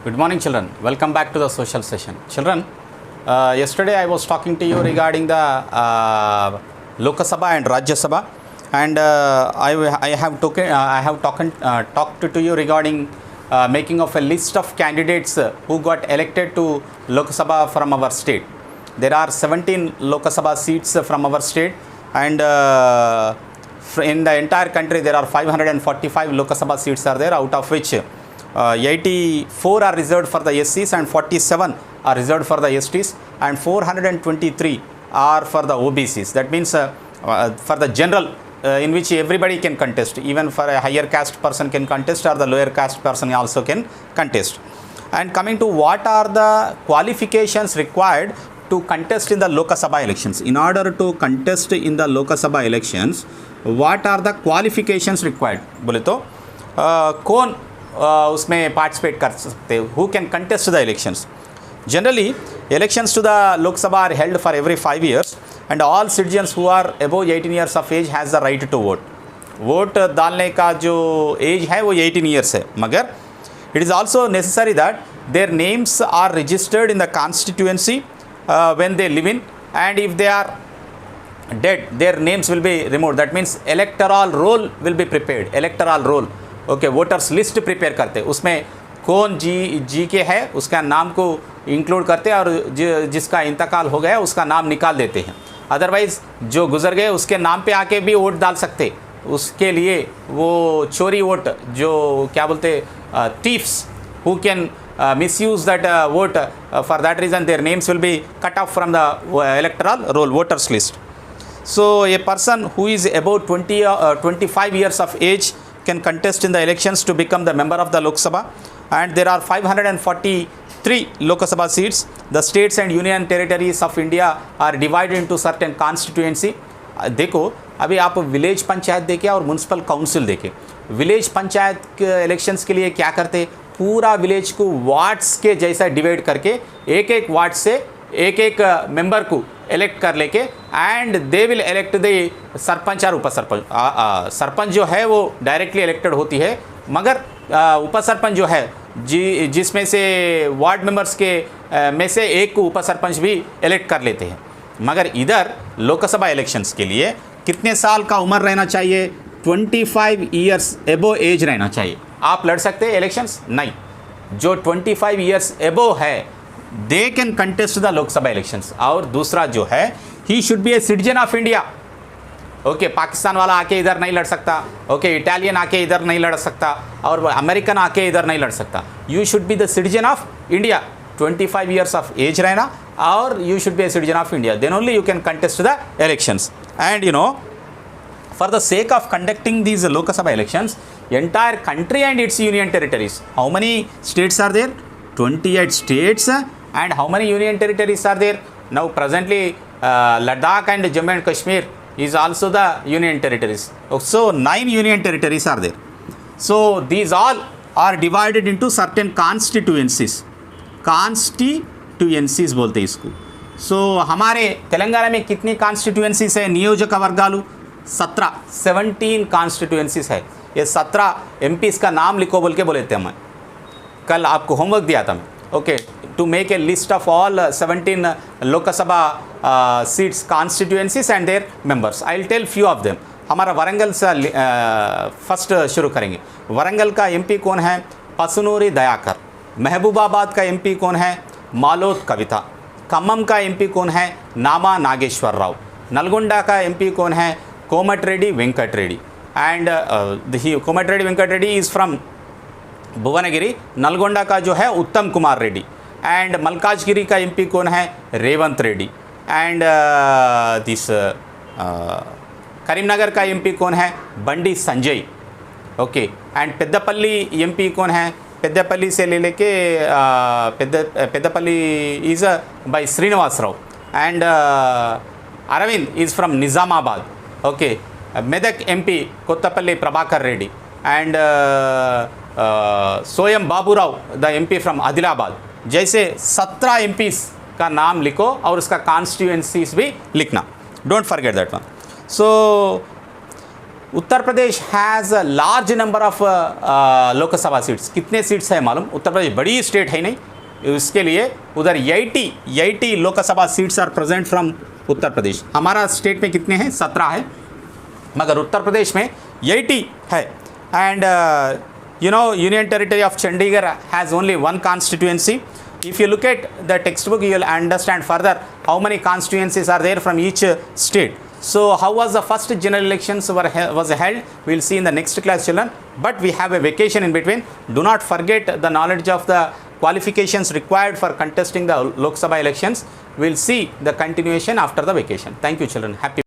Good morning, children. Welcome back to the social session. Children, yesterday I was talking to you regarding the Lok Sabha and Rajya Sabha, and I have talked to you regarding making of a list of candidates who got elected to Lok Sabha from our state. There are 17 Lok Sabha seats from our state, and in the entire country there are 545 Lok Sabha seats are there, out of which 84 are reserved for the SCs and 47 are reserved for the STs, and 423 are for the OBCs. That means for the general, in which everybody can contest, even for a higher caste person can contest, or the lower caste person also can contest. And coming to what are the qualifications required to contest in the Lok Sabha elections. In order to contest in the Lok Sabha elections, what are the qualifications required? बोले तो कौन उसमें participate कर सकते, who can contest the elections. Generally elections to the Lok Sabha are held for every 5 years, and all citizens who are above 18 years of age has the right to vote. Vote डालने का जो as है वो 18 years है, मगर it is also necessary that their names are registered in the constituency when they live in, and if they are dead their names will be removed. That means electoral roll will be prepared. Electoral roll, okay, voters list prepare करते, उसमें कौन जी के है उसका नाम को include करते हैं, और जिसका इंतकाल हो गया उसका नाम निकाल देते हैं. अदरवाइज़ जो गुजर गए उसके नाम पे आके भी वोट डाल सकते. उसके लिए वो चोरी वोट, जो क्या बोलते, thieves who can misuse that vote, for that reason their names will be cut off from the electoral roll, voters list. So a person who is about 25 years of age can contest in the elections to become the member of the Lok Sabha, and there are 543 Lok Sabha seats. The states and union territories of India are divided into certain constituency. देखो, अभी आप village panchayat देखें और municipal council देखें. Village panchayat के elections के लिए क्या करते, पूरा विलेज को वार्ड्स के जैसा डिवाइड करके एक एक वार्ड से एक एक मेंबर को इलेक्ट कर लेके, and they will elect the sarpanch और उपसरपंच. सरपंच जो है वो डायरेक्टली इलेक्टेड होती है, मगर उपसरपंच जो है जिसमें से वार्ड मेंबर्स के में से एक को उपसरपंच भी इलेक्ट कर लेते हैं. मगर इधर लोकसभा इलेक्शंस के लिए कितने साल का उम्र रहना चाहिए? 25 ईयर्स एबो एज रहना चाहिए. आप लड़ सकते हैं इलेक्शंस? नहीं. जो 25 ईयर्स एबो है they can contest the Lok Sabha elections. और दूसरा जो है, he should be a citizen of India. Okay, Pakistan वाला आके इधर नहीं लड़ सकता, ओके, इटालियन आके इधर नहीं लड़ सकता, और अमेरिकन आके इधर नहीं लड़ सकता. You should be the citizen of India, 25 years of age रहना, और you should be a citizen of India, then only you can contest the elections. And you know, for the sake of conducting these Lok Sabha elections, entire country and its union territories, how many states are there? 28 states. And how many union territories are there? Now presently Ladakh and Jammu and Kashmir is also the union territories. So 9 union territories are there. So these all are divided into certain constituencies. Constituencies बोलते हैं इसको. So हमारे तेलंगाना में कितनी constituencies है? नियोजक वर्गालू 17 constituencies है. ये 17 MPs का नाम लिखो बोल के बोले थे मैं, कल आपको होमवर्क दिया था मैं. Okay, to make a list of all 17 Lok Sabha seats constituencies and their members. I will tell few of them. हमारा वरंगल से फर्स्ट शुरू करेंगे. वरंगल का MP कौन है? पसनूरी दयाकर. महबूबाबाद का MP कौन है? मालोद कविता. खम्मम का MP कौन है? नामा नागेश्वर राव. नलगोंडा का MP कौन है? Komatireddy Venkat Reddy. And Komatireddy Venkat Reddy is from Bhuvanagiri. Nalgonda का जो है उत्तम कुमार रेड्डी. एंड मलकाजगिरी का MP कौन है? रेवंत रेड्डी. एंड दिस करीमनगर का MP कौन है? Bandi Sanjay. Okay. And Peddapalli MP कौन है? पेद्दपल्ली से ले लेके Peddapalli is by Srinivas Rao. And Arvind is from Nizamabad. Okay. Medak MP Kothapalli Prabhakar Reddy. And Soyam Baburao the MP from Adilabad. जैसे 17 MPs का नाम लिखो और उसका कॉन्स्टिट्यूएंसीज भी लिखना. Don't forget that one. So Uttar Pradesh has a large number of Lok Sabha seats. कितने सीट्स है मालूम? उत्तर प्रदेश बड़ी स्टेट है नहीं, इसके लिए उधर 80 Lok Sabha seats are present from Uttar Pradesh. हमारा स्टेट में कितने हैं? 17 है, मगर उत्तर प्रदेश में 80 है. And union territory of Chandigarh has only one constituency. If you look at the textbook, you will understand further how many constituencies are there from each state. So how was the first general elections was held? We will see in the next class, children. But we have a vacation in between. Do not forget the knowledge of the qualifications required for contesting the Lok Sabha elections. We will see the continuation after the vacation. Thank you, children. Happy